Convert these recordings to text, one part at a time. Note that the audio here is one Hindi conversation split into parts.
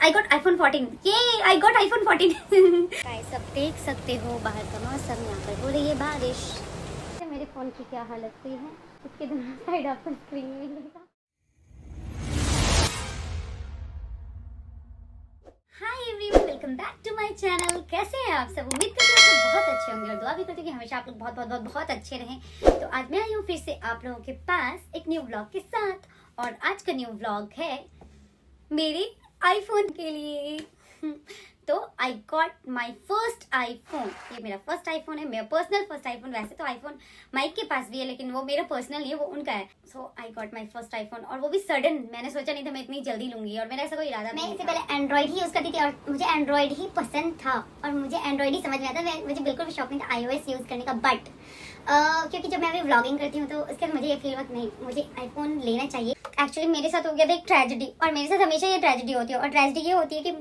I got iPhone 14. Yay! I got iPhone 14. Guys अब देख सकते हो बाहर का मौसम, यहाँ पर हो रही है बारिश। मेरे फोन की क्या हालत हुई है, इसके दोनों साइड आपको स्क्रीन में मिलेगा। Hi everyone, welcome back to my channel. कैसे हैं आप सब? उम्मीद करती हूँ आप बहुत अच्छे होंगे और दुआ भी करती हूँ कि हमेशा आप लोग बहुत अच्छे रहें। तो आज मैं आई हूँ फिर से आप लोगों के पास एक न्यू व्लॉग के साथ, और आज का न्यू व्लॉग है मेरे आईफोन के लिए। तो आई गॉट माई फर्स्ट आईफोन। ये मेरा फर्स्ट आईफोन है, मेरा पर्सनल फर्स्ट आईफोन। वैसे तो आईफोन माइक के पास भी है, लेकिन वो मेरा पर्सनल नहीं है, वो उनका है। So I got my first iPhone, और वो भी सडन। मैंने सोचा नहीं था मैं इतनी जल्दी लूंगी, और मेरा ऐसा कोई इरादा नहीं। मैं इससे पहले एंड्रॉइड ही यूज करती थी, और मुझे एंड्रॉइड ही पसंद था, और मुझे एंड्रॉइड ही समझ में आता है। मुझे बिल्कुल भी शौक नहीं था iOS यूज करने का। बट क्योंकि जब मैं अभी व्लॉगिंग करती हूँ तो उसके बाद मुझे ये फील हुआ कि नहीं, मुझे आईफोन लेना चाहिए। एक्चुअली मेरे साथ हो गया था एक ट्रेजेडी, और मेरे साथ हमेशा ये ट्रेजेडी होती है। और ट्रेजेडी ये होती है कि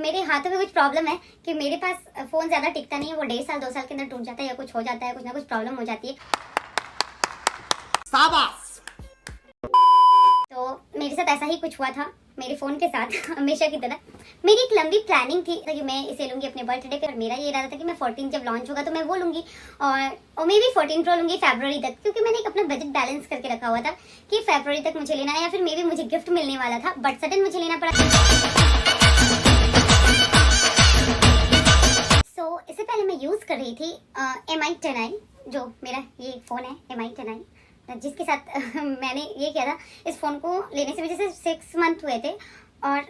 मेरे हाथों में कुछ प्रॉब्लम है कि मेरे पास फोन ज्यादा टिकता नहीं है। वो 1.5 साल 2 साल के अंदर टूट जाता है, या कुछ हो जाता है, कुछ ना कुछ प्रॉब्लम हो जाती है। शाबाश। तो मेरे साथ ऐसा ही कुछ हुआ था मेरे फोन के साथ। हमेशा की तरह मेरी एक लंबी प्लानिंग थी कि मैं इसे लूंगी अपने बर्थडे पे, और मेरा ये इरादा था कि मैं 14 जब लॉन्च होगा तो मैं वो लूंगी, और मैं भी 14 प्रो लूंगी फरवरी तक, क्योंकि मैंने एक अपना बजट बैलेंस करके रखा हुआ था कि फरवरी तक मुझे लेना है, या फिर मे भी मुझे गिफ्ट मिलने वाला था, बट सडन मुझे लेना पड़ा। सो इससे पहले मैं यूज कर रही थी MI 10i, जो मेरा ये फोन है MI 10i, जिसके साथ मैंने ये किया था। इस फोन को लेने से मुझे सिर्फ 6 मंथ हुए थे, और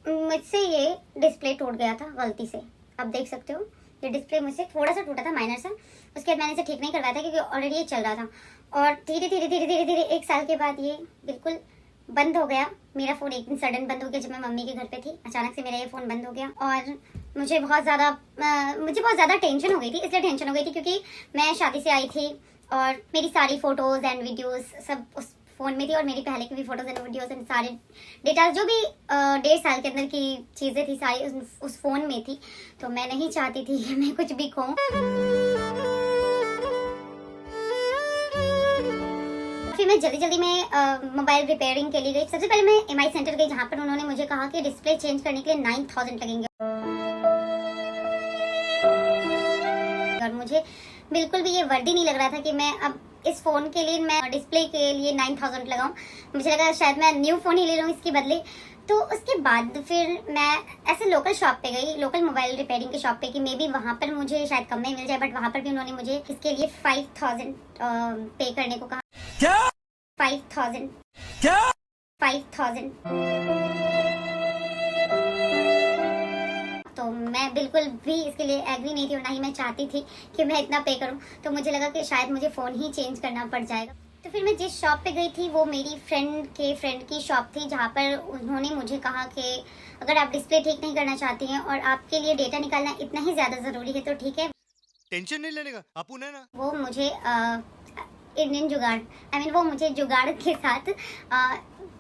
मुझसे ये डिस्प्ले टूट गया था गलती से। आप देख सकते हो ये डिस्प्ले मुझसे थोड़ा सा टूटा था, माइनर सा। उसके बाद मैंने इसे ठीक नहीं करवाया था, क्योंकि ऑलरेडी ये चल रहा था। और धीरे धीरे 1 साल के बाद ये बिल्कुल बंद हो गया। मेरा फ़ोन एक दिन सडन बंद हो गया। जब मैं मम्मी के घर पे थी, अचानक से मेरा ये फ़ोन बंद हो गया, और मुझे बहुत ज़्यादा टेंशन हो गई थी। इसलिए टेंशन हो गई थी क्योंकि मैं शादी से आई थी, और मेरी सारी फ़ोटोज़ एंड वीडियोज़ सब उस फ़ोन में थी, और मेरी पहले की भी फ़ोटोज़ एंड वीडियोज़ एंड सारे डेटा जो भी 1.5 साल के अंदर की चीज़ें थी सारी उस फ़ोन में थी। तो मैं नहीं चाहती थी कि मैं कुछ भी खोऊं। फिर मैं जल्दी में मोबाइल रिपेयरिंग के लिए गई। सबसे पहले मैं MI सेंटर गई, जहाँ पर उन्होंने मुझे कहा कि डिस्प्ले चेंज करने के लिए 9000 लगेंगे, और मुझे बिल्कुल भी ये वर्दी नहीं लग रहा था कि मैं अब इस फोन के लिए मैं डिस्प्ले के लिए 9000 लगाऊं। मुझे लगा शायद मैं न्यू फोन ही ले लूं इसके बदले। तो उसके बाद फिर मैं ऐसे लोकल शॉप पे गई, लोकल मोबाइल रिपेयरिंग के शॉप पे, कि मे बी वहाँ पर मुझे शायद कम में मिल जाए। बट वहाँ पर भी उन्होंने मुझे इसके लिए 5000 पे करने को कहा। क्या? 5000 क्या? 5000। तो मैं बिल्कुल भी इसके लिए एग्री नहीं थी, और ना ही मैं चाहती थी कि मैं इतना पे करूं। तो मुझे लगा कि शायद मुझे फ़ोन ही चेंज करना पड़ जाएगा। तो फिर मैं जिस शॉप पे गई थी वो मेरी फ्रेंड की शॉप थी, जहाँ पर उन्होंने मुझे कहा कि अगर आप डिस्प्ले ठीक नहीं करना चाहती हैं और आपके लिए डेटा निकालना इतना ही ज़्यादा ज़रूरी है तो ठीक है, टेंशन नहीं लेने का, अपुन है ना। वो मुझे इंडियन जुगाड़ वो मुझे जुगाड़ के साथ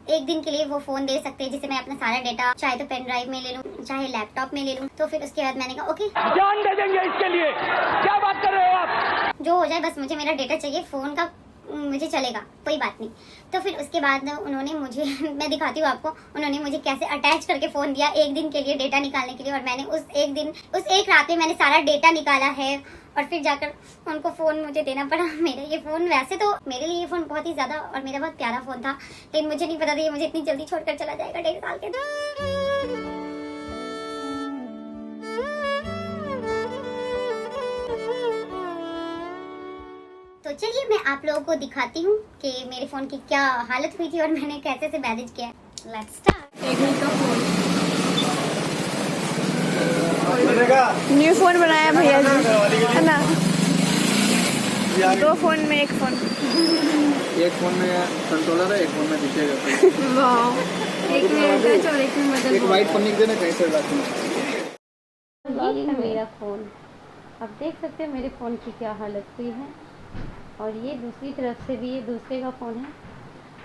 एक दिन के लिए वो फोन दे सकते हैं, जिससे मैं अपना सारा डेटा चाहे तो पेन ड्राइव में ले लूं, चाहे लैपटॉप में ले लूं। तो फिर उसके बाद मैंने कहा ओके, जान दे देंगे इसके लिए। क्या बात कर रहे हो आप? जो हो जाए, बस मुझे मेरा डेटा चाहिए, फोन का मुझे चलेगा, कोई बात नहीं। तो फिर उसके बाद उन्होंने मुझे मैं दिखाती हूँ आपको, उन्होंने मुझे कैसे अटैच करके फोन दिया एक दिन के लिए डेटा निकालने के लिए। और मैंने उस एक रात में मैंने सारा डेटा निकाला है, और फिर जाकर उनको फ़ोन मुझे देना पड़ा। मेरा ये फ़ोन, वैसे तो मेरे लिए ये फ़ोन बहुत ही ज़्यादा और मेरा बहुत प्यारा फ़ोन था, लेकिन मुझे नहीं पता था ये मुझे इतनी जल्दी छोड़कर चला जाएगा 1.5 साल के अंदर। तो चलिए मैं आप लोगों को दिखाती हूँ कि मेरे फ़ोन की क्या हालत हुई थी और मैंने कैसे से मैनेज किया। Let's start. न्यू फोन बनाया भैया जी, है ना। 2 फोन में एक फोन में कंट्रोलर है, एक फोन में दिखेगा। वाह, एक में टच और एक में बटन। एक वाइट फोन लिख देना कैसे बात ये है मेरा फ़ोन। अब देख सकते हैं मेरे फ़ोन की क्या हालत हुई है, और ये दूसरी तरफ से भी ये दूसरे का फ़ोन है।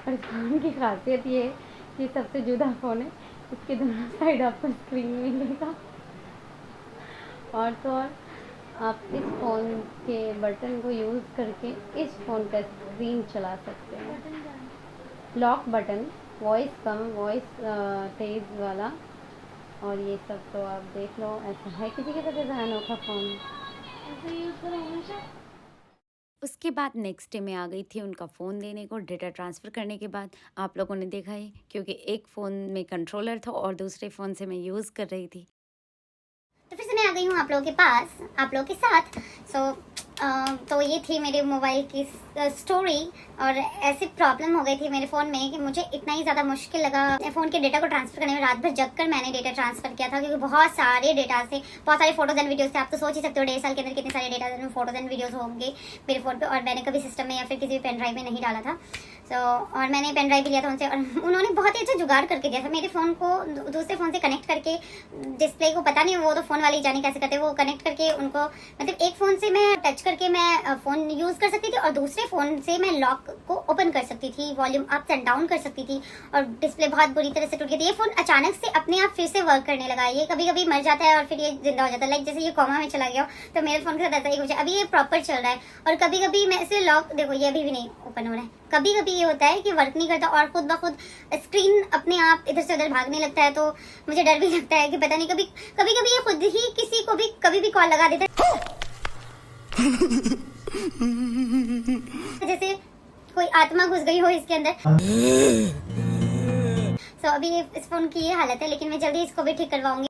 और इस फ़ोन की खासियत ये है कि सबसे जुदा फ़ोन है, इसके दोनों साइड आपको स्क्रीन मिलेगा। और तो और आप इस फ़ोन के बटन को यूज़ करके इस फ़ोन का स्क्रीन चला सकते हैं। लॉक बटन, वॉइस कम, वॉइस तेज़ वाला, और ये सब तो आप देख लो, ऐसा है किसी के पास ऐसा अनोखा फ़ोन। उसके बाद नेक्स्ट डे मैं आ गई थी उनका फ़ोन देने को डेटा ट्रांसफ़र करने के बाद। आप लोगों ने देखा ही, क्योंकि एक फ़ोन में कंट्रोलर था और दूसरे फ़ोन से मैं यूज़ कर रही थी। तो फिर से मैं आ गई हूँ आप लोगों के पास, आप लोगों के साथ। तो ये थी मेरे मोबाइल की स्टोरी। और ऐसी प्रॉब्लम हो गई थी मेरे फ़ोन में कि मुझे इतना ही ज़्यादा मुश्किल लगा फ़ोन के डेटा को ट्रांसफ़र करने में। रात भर जग कर मैंने डेटा ट्रांसफ़र किया था, क्योंकि बहुत सारे डेटा से, बहुत सारे फोटोज़ एंड वीडियोज़ थे। आप तो सोच ही सकते हो 1.5 साल के अंदर कितने सारे डेटा फोटोज़ एंड वीडियोज़ होंगे मेरे फ़ोन पे। और मैंने कभी सिस्टम में या फिर किसी भी पेन ड्राइव में नहीं डाला था। और मैंने पेन ड्राइव भी लिया था उनसे, और उन्होंने बहुत ही अच्छा जुगाड़ करके दिया था। मेरे फ़ोन को दूसरे फ़ोन से कनेक्ट करके, डिस्प्ले को पता नहीं, वो तो फ़ोन वाले ही जाने कैसे करते, वो कनेक्ट करके उनको, मतलब एक फ़ोन से मैं टच करके मैं फ़ोन यूज़ कर सकती थी, और दूसरे फ़ोन से मैं लॉक को ओपन कर सकती थी, वॉल्यूम अप एंड डाउन कर सकती थी। और डिस्प्ले बहुत बुरी तरह से टूट गई थी। ये फ़ोन अचानक से अपने आप फिर से वर्क करने लगा है। ये कभी कभी मर जाता है और फिर ये जिंदा हो जाता है, लाइक जैसे ये कोमा में चला गया हो, तो मेरे फ़ोन के साथ ऐसा ही कुछ है। अभी ये प्रॉपर चल रहा है। और कभी कभी मैं इसे लॉक, देखो ये अभी भी नहीं ओपन हो रहा है। कभी कभी ये होता है कि वर्क नहीं करता और खुद ब खुद स्क्रीन अपने आप इधर से उधर भागने लगता है। तो मुझे डर भी लगता है कि पता नहीं, कभी कभी ये खुद ही किसी को भी कभी भी कॉल लगा देता है, जैसे कोई आत्मा घुस गई हो इसके अंदर। अभी इस फोन की ये हालत है, लेकिन मैं जल्दी इसको भी ठीक करवाऊंगी।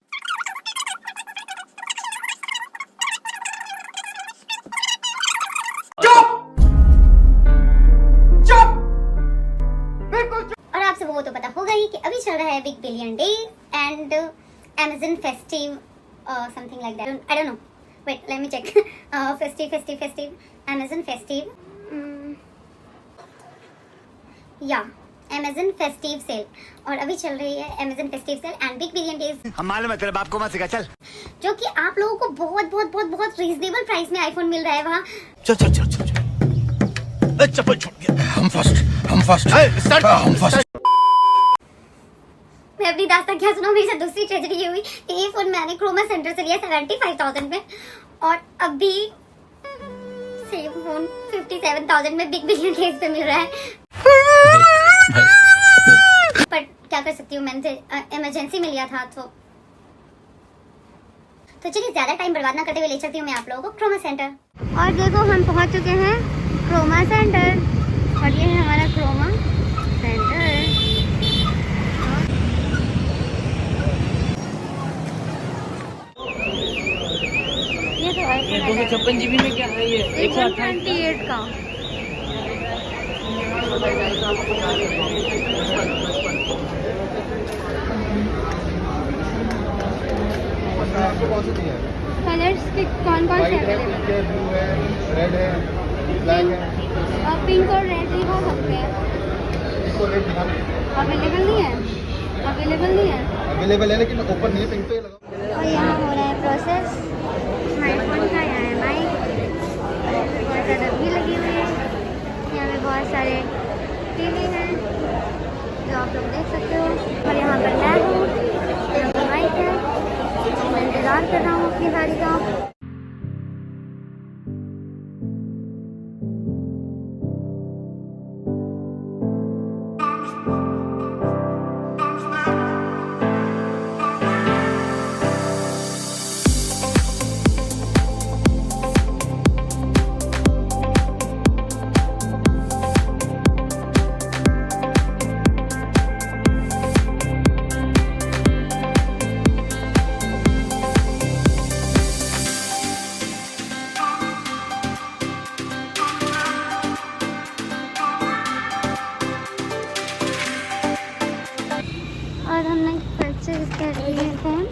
और आप सबको तो पता होगा ही कि अभी चल रहा है big billion day and Amazon festive something like that, I don't know, wait let me check. Festive Amazon festive, या Amazon फेस्टिव सेल। और अभी चल रही है Amazon festive sale and big billion days. हम मालूम है तेरे बाप को मत सिखा, चल। जो कि आप लोगों को बहुत बहुत बहुत बहुत रीजनेबल प्राइस में आईफोन मिल रहा है वहाँ। चल चल चल चल चप्पल छूट गया। हम फर्स्ट हम फर्स्ट। मैं अपनी दास्तान क्या सुनाऊं, मेरे साथ दूसरी ट्रेजेडी ये हुई कि ये फोन मैंने क्रोमा सेंटर से लिया 75,000 में, और अभी सेम फोन 57,000 में बिग बिलियन डेज पे मिल रहा है। पर क्या कर सकती हूँ, मैंने इमरजेंसी में लिया था। तो चलिए ज्यादा टाइम बर्बाद ना करते हुए ले चलती हूँ मैं आप लोगों को क्रोमा सेंटर। और देखो हम पहुंच चुके हैं क्रोमा सेंटर, और ये है हमारा क्रोमा सेंटर। ये तो है 256 GB में क्या है ये? 128 का। कलर्स के कौन कौन से अवेलेबल? ब्लू है, रेड है, ब्लैक है। और पिंक और रेड ही हो सकते हैं। इसको रेड दिखा। अवेलेबल नहीं है, अवेलेबल नहीं है। अवेलेबल है लेकिन ओपन नहीं है, पिंक पे ही लगा। और यहाँ हो रहा है प्रोसेस स्मार्टफोन का। यहाँ है माइक, बहुत ज़्यादा भीड़ लगी हुई है। यहाँ पे बहुत सारे टीवी हैं जो आप लोग देख सकते हो। और यहाँ पर मैं हूँ, यहाँ पर माइक है, मैं इंतज़ार कर रहा हूँ अपनी बारी का। और हमने परचेज कर लिए फ़ोन,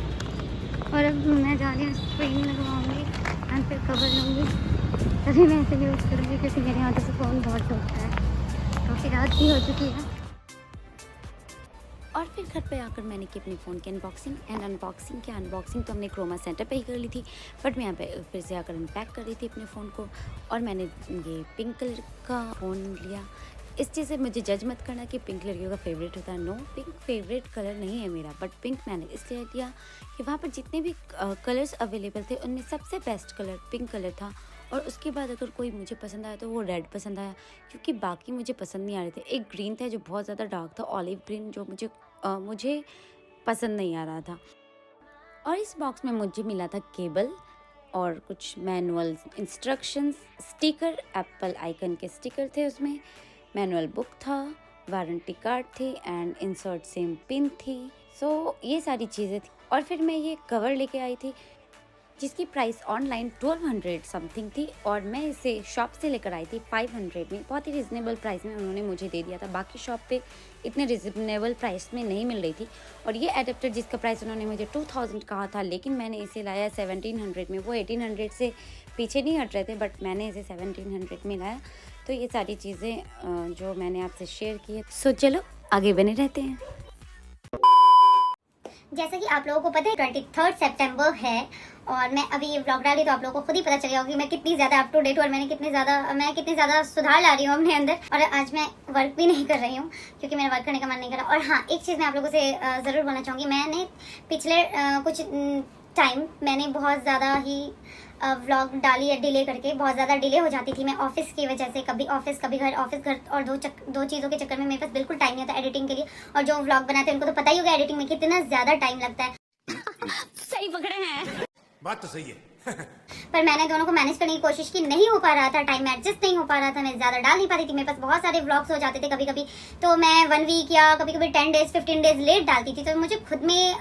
और अब मैं जा रही हूँ स्क्रीन लगवाऊँगी एंड फिर कवर लूँगी, तभी मैं इसे यूज़ करूँगी, क्योंकि मेरे हाथों से फ़ोन बहुत टूटता है। काफ़ी रात भी हो चुकी है। और फिर घर पे आकर मैंने की अपने फ़ोन की अनबॉक्सिंग तो हमने क्रोमा सेंटर पे ही कर ली थी, बट मैं यहाँ पे फिर से आकर अनपैक कर रही थी अपने फ़ोन को। और मैंने ये पिंक कलर का फ़ोन लिया। इस चीज़ से मुझे जज मत करना कि पिंक लड़कियों का फेवरेट होता है। नो, पिंक फेवरेट कलर नहीं है मेरा, बट पिंक मैंने इसलिए लिया कि वहाँ पर जितने भी कलर्स अवेलेबल थे उनमें सबसे बेस्ट कलर पिंक कलर था। और उसके बाद अगर कोई मुझे पसंद आया तो वो रेड पसंद आया, क्योंकि बाकी मुझे पसंद नहीं आ रहे थे। एक ग्रीन था जो बहुत ज़्यादा डार्क था, ऑलिव ग्रीन, जो मुझे पसंद नहीं आ रहा था। और इस बॉक्स में मुझे मिला था केबल और कुछ manual instructions, sticker, Apple icon के स्टिकर थे उसमें, मैनुअल बुक था, वारंटी कार्ड थी एंड इंसर्ट सेम पिन थी। सो ये सारी चीज़ें थी। और फिर मैं ये कवर लेके आई थी जिसकी प्राइस ऑनलाइन 1200 समथिंग थी और मैं इसे शॉप से लेकर आई थी 500 में। बहुत ही रिजनेबल प्राइस में उन्होंने मुझे दे दिया था। बाकी शॉप पे इतने रिजनेबल प्राइस में नहीं मिल रही थी। और ये एडेप्टर जिसका प्राइस उन्होंने मुझे 2000 कहा था, लेकिन मैंने इसे लाया 1700 में। वो 1800 से पीछे नहीं हट रहे थे, बट मैंने इसे 1700 में लाया। तो ये सारी चीज़ें जो मैंने आपसे शेयर की है। सो चलो आगे बने रहते हैं। जैसा कि आप लोगों को पता है 23 सितंबर है और मैं अभी ये व्लॉग डाली तो आप लोगों को खुद ही पता चल गया होगा कि मैं कितनी ज़्यादा अप टू डेट हूँ और मैं कितनी ज़्यादा सुधार ला रही हूँ अपने अंदर। और आज मैं वर्क भी नहीं कर रही हूँ क्योंकि मेरा वर्क करने का मन नहीं कर रहा। और हाँ, एक चीज़ मैं आप लोगों से ज़रूर बोलना चाहूँगी, मैंने पिछले कुछ टाइम मैंने बहुत ज़्यादा ही व्लॉग डाली है डिले करके। बहुत ज़्यादा डिले हो जाती थी मैं ऑफिस की वजह से, कभी ऑफिस कभी घर, ऑफिस घर, और दो चीज़ों के चक्कर में मेरे पास बिल्कुल टाइम नहीं होता एडिटिंग के लिए। और जो व्लॉग बनाते हैं उनको तो पता ही होगा एडिटिंग में कितना ज़्यादा टाइम लगता है। सही पकड़े हैं, बात तो सही है। पर मैंने दोनों को मैनेज करने की कोशिश की, नहीं हो पा रहा था, टाइम एडजस्ट नहीं हो पा रहा था, मैं ज़्यादा डाल नहीं पाती थी। मेरे पास बहुत सारे व्लॉग्स हो जाते थे कभी कभी, तो मैं 1 वीक या कभी कभी 10 डेज 15 डेज लेट डालती थी। तो मुझे खुद में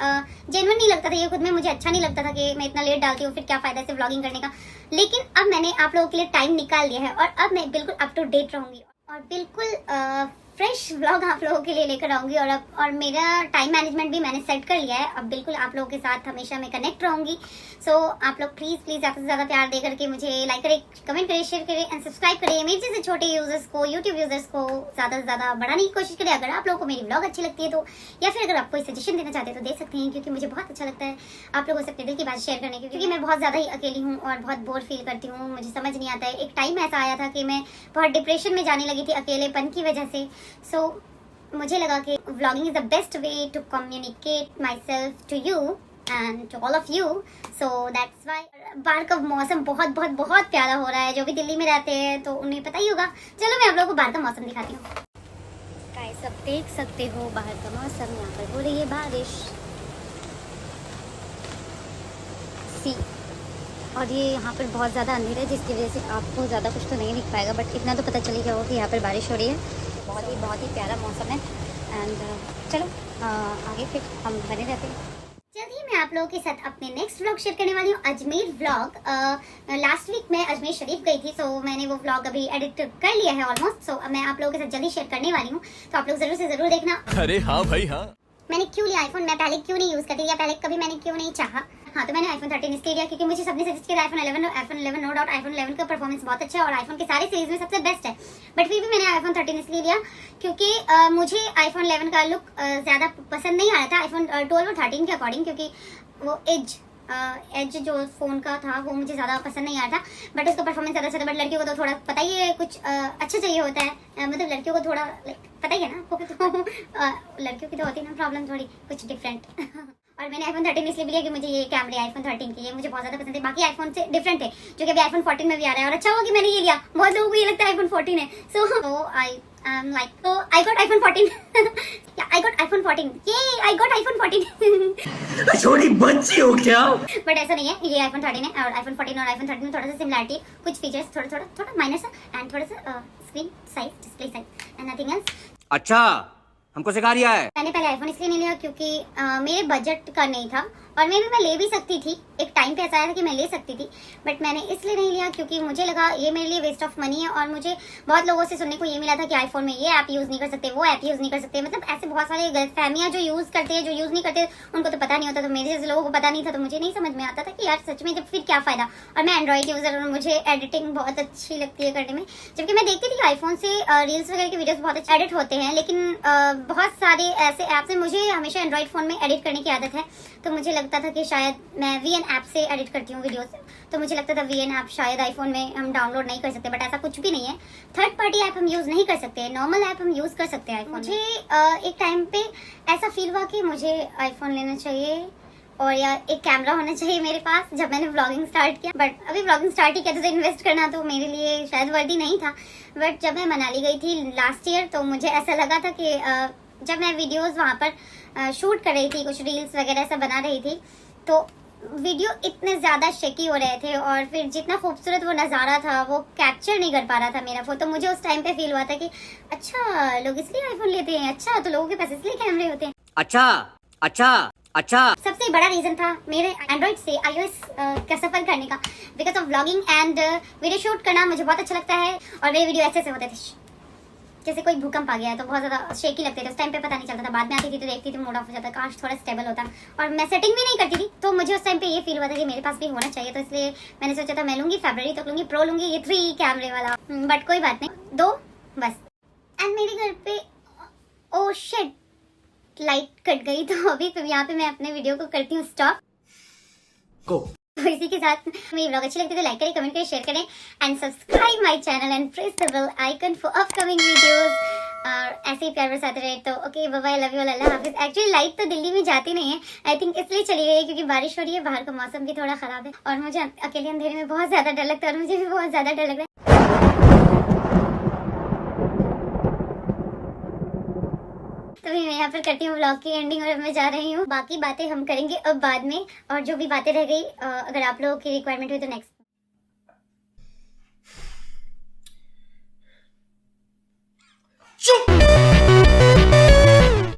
जेन्युइन नहीं लगता था, ये खुद में मुझे अच्छा नहीं लगता था कि मैं इतना लेट डालती हूँ, फिर क्या फ़ायदा से व्लॉगिंग करने का। लेकिन अब मैंने आप लोगों के लिए टाइम निकाल लिया है और अब मैं बिल्कुल अप टू डेट रहूँगी और बिल्कुल फ्रेश व्लॉग आप लोगों के लिए लेकर आऊँगी। और मेरा टाइम मैनेजमेंट भी मैंने सेट कर लिया है। अब बिल्कुल आप लोगों के साथ हमेशा मैं कनेक्ट रहूँगी। सो आप लोग प्लीज़ ज़्यादा से ज़्यादा प्यार दे करके मुझे लाइक करें, कमेंट करें, शेयर करें एंड सब्सक्राइब करें। मेरे जैसे छोटे यूजर्स को, यूट्यूब यूजर्स को ज़्यादा से ज़्यादा बढ़ाने की कोशिश करें। अगर आप लोगों को मेरी व्लॉग अच्छी लगती है तो, या फिर अगर आप कोई सजेशन देना चाहते हैं तो दे सकते हैं, क्योंकि मुझे बहुत अच्छा लगता है आप लोगों से अपने दिल की बात शेयर करने की। क्योंकि मैं बहुत ज़्यादा ही अकेली हूँ और बहुत बोर फील करती हूँ, मुझे समझ नहीं आता है। एक टाइम ऐसा आया था कि मैं बहुत डिप्रेशन में जाने लगी थी अकेलेपन की वजह से। सो मुझे लगा कि vlogging is the best way to communicate myself to you and to all of you. So that's why. बाहर का मौसम बहुत बहुत बहुत प्यारा हो रहा है। जो भी दिल्ली में रहते हैं तो उन्हें पता ही होगा। चलो मैं आप लोगों को बाहर का मौसम दिखाती हूँ। गाइस सब देख सकते हो बाहर का मौसम, यहाँ पर हो रही है बारिश सी। और ये यहाँ पर बहुत ज़्यादा अंधेरा है जिसकी वजह से आपको ज़्यादा कुछ तो नहीं दिख पाएगा, बट इतना तो पता चल ही गया होगा कि यहाँ पर बारिश हो रही है। बहुत ही प्यारा मौसम है। एंड चलो आगे फिर हम बने रहते हैं। जल्द ही मैं आप लोगों के साथ अपने नेक्स्ट व्लॉग शेयर करने वाली हूँ, अजमेर व्लॉग। लास्ट वीक मैं अजमेर शरीफ गई थी, सो मैंने वो व्लॉग अभी एडिट कर लिया है ऑलमोस्ट। सो मैं आप लोगों के साथ जल्दी शेयर करने वाली हूँ, तो आप लोग जरूर से जरूर देखना। अरे हाँ भाई हाँ। मैंने क्यों लिया आईफोन, मैं पहले क्यों नहीं यूज करती, या पहले कभी मैंने क्यों नहीं चाहा। हाँ, तो मैंने आईफोन 13 इसलिए लिया क्योंकि मुझे सबने सजेस्ट किया आईफोन 11 नो डाउट आईफोन 11 का परफॉर्मेंस बहुत अच्छा है और आईफोन के सारे सीरीज में सबसे बेस्ट है। बट फिर भी मैंने आईफोन 13 इसलिए लिया क्योंकि मुझे आईफोन 11 का लुक ज़्यादा पसंद नहीं आ रहा था आईफोन 12 और 13 के अकॉर्डिंग, क्योंकि वो एज जो फोन का था वो मुझे ज़्यादा पसंद नहीं आ रहा था। बट उसका परफॉर्मेंस ज़्यादा अच्छा था। बट लड़कियों को तो थोड़ा पता ही है, कुछ अच्छा चाहिए होता है, मतलब लड़कियों को थोड़ा पता ही है ना आपको, तो लड़कियों की तो होती है ना प्रॉब्लम थोड़ी कुछ डिफरेंट। और मैंने आईफोन 13 इसलिए भी लिया कि मुझे ये कैमरे आईफोन 13 के ये मुझे बहुत ज़्यादा पसंद है, बाकी आईफोन से डिफरेंट है, जो कि अभी आईफोन 14 में भी आ रहा है। और अच्छा हुआ कि मैंने ये लिया, बहुत लोगों को ये लगता है आईफोन 14 है। सो I got iPhone 14. Yeah, I got iPhone 14. Yay, I got iPhone 14. छोटी बच्ची हो क्या? बट ऐसा नहीं है, ये आईफोन 13 है और आईफोन 14 और आईफोन 13 में थोड़ा सा सिमिलरिटी, कुछ फीचर्स थोड़ा माइनर सा एंड थोड़ा सा screen size, display size and nothing else. अच्छा, हमको सिखा रिया है। मैंने पहले आईफोन इसलिए नहीं लिया क्योंकि मेरे बजट का नहीं था, और मैं ले भी सकती थी। एक टाइम पे ऐसा आया था कि मैं ले सकती थी, बट मैंने इसलिए नहीं लिया क्योंकि मुझे लगा ये मेरे लिए वेस्ट ऑफ मनी है। और मुझे बहुत लोगों से सुनने को ये मिला था कि आईफोन में ये ऐप यूज़ नहीं कर सकते, वो ऐप यूज़ नहीं कर सकते, मतलब ऐसे बहुत सारे गलतफहमियां जो यूज़ करते हैं, जो यूज़ नहीं करते उनको तो पता नहीं होता। तो मेरे जैसे लोगों को पता नहीं था, तो मुझे नहीं समझ में आता था कि यार सच में जब फिर क्या फ़ायदा। और मैं एंड्रॉइड यूज़र और मुझे एडिटिंग बहुत अच्छी लगती है करने में, जबकि मैं देखती थी आईफोन से रील्स वगैरह की वीडियोज़ बहुत अच्छे एडिट होते हैं, लेकिन बहुत सारे ऐसे ऐप्स हैं, मुझे हमेशा एंड्रॉइड फ़ोन में एडिट करने की आदत है। तो मुझे लगता था कि शायद मैं VN ऐप से एडिट करती हूँ वीडियोस, तो मुझे लगता था VN ऐप शायद आईफोन में हम डाउनलोड नहीं कर सकते, बट ऐसा कुछ भी नहीं है। थर्ड पार्टी ऐप हम यूज़ नहीं कर सकते, नॉर्मल ऐप हम यूज़ कर सकते हैं आईफोन। मुझे एक टाइम पे ऐसा फील हुआ कि मुझे आईफोन लेना चाहिए और या एक कैमरा होना चाहिए मेरे पास, जब मैंने व्लॉगिंग स्टार्ट किया। बट अभी व्लॉगिंग स्टार्ट ही किया तो इन्वेस्ट करना तो मेरे लिए शायद वर्दी नहीं था। बट जब मैं मनाली गई थी लास्ट ईयर, तो मुझे ऐसा लगा था कि जब मैं वीडियोज़ वहाँ पर शूट कर रही थी, कुछ रील्स वगैरह सब बना रही थी, तो वीडियो इतने ज़्यादा शेकी हो रहे थे और फिर जितना खूबसूरत वो नज़ारा था वो कैप्चर नहीं कर पा रहा था मेरा फ़ोन। तो मुझे उस टाइम पे फील हुआ था कि अच्छा लोग इसलिए आईफोन लेते हैं, अच्छा तो लोगों के पास इसलिए कैमरे होते हैं। अच्छा सबसे बड़ा रीज़न था मेरे एंड्रॉइड से iOS का सफ़र करने का, because of vlogging and video shoot करना मुझे बहुत अच्छा लगता है। और मेरे वीडियो ऐसे होते थे जैसे कोई भूकंप आ गया है, तो बहुत ज़्यादा शेकी लगते थे। उस टाइम पे पता नहीं चलता था, बाद में आती थी तो देखती थी मूड ऑफ हो जाता, काश थोड़ा स्टेबल होता। और मैं सेटिंग भी नहीं करती थी, तो मुझे उस टाइम पे ये फील हुआ था कि मेरे पास भी होना चाहिए। तो इसलिए मैंने सोचा था मैं लूँगी फरवरी तक लूँगी, प्रो लूँगी, ये 3 कैमरे वाला। बट कोई बात नहीं, 2 बस। एंड मेरे घर पे ओ शिट लाइट कट गई, तो अभी यहाँ पे मैं अपने वीडियो को करती हूँ स्टॉप। तो इसी के साथ मेरी व्लॉग अच्छी लगती है तो लाइक करें, कमेंट करें, शेयर करें and subscribe my channel and press the bell icon for upcoming videos. और ऐसे ही प्यार बरसाते रहे। तो okay bye bye, love you all, अल्लाह हाफिज। एक्चुअली लाइट तो दिल्ली में जाती नहीं है, आई थिंक इसलिए चली गई है क्योंकि बारिश हो रही है, बाहर का मौसम भी थोड़ा खराब है और मुझे अकेले अंधेरे में बहुत ज्यादा डर लगता है और मुझे भी बहुत ज्यादा डर लग रहा है। तो मैं यहाँ पर करती हूँ व्लॉग की एंडिंग और मैं जा रही हूँ। बाकी बातें हम करेंगे अब बाद में, और जो भी बातें रह गई अगर आप लोगों की रिक्वायरमेंट हुई तो नेक्स्ट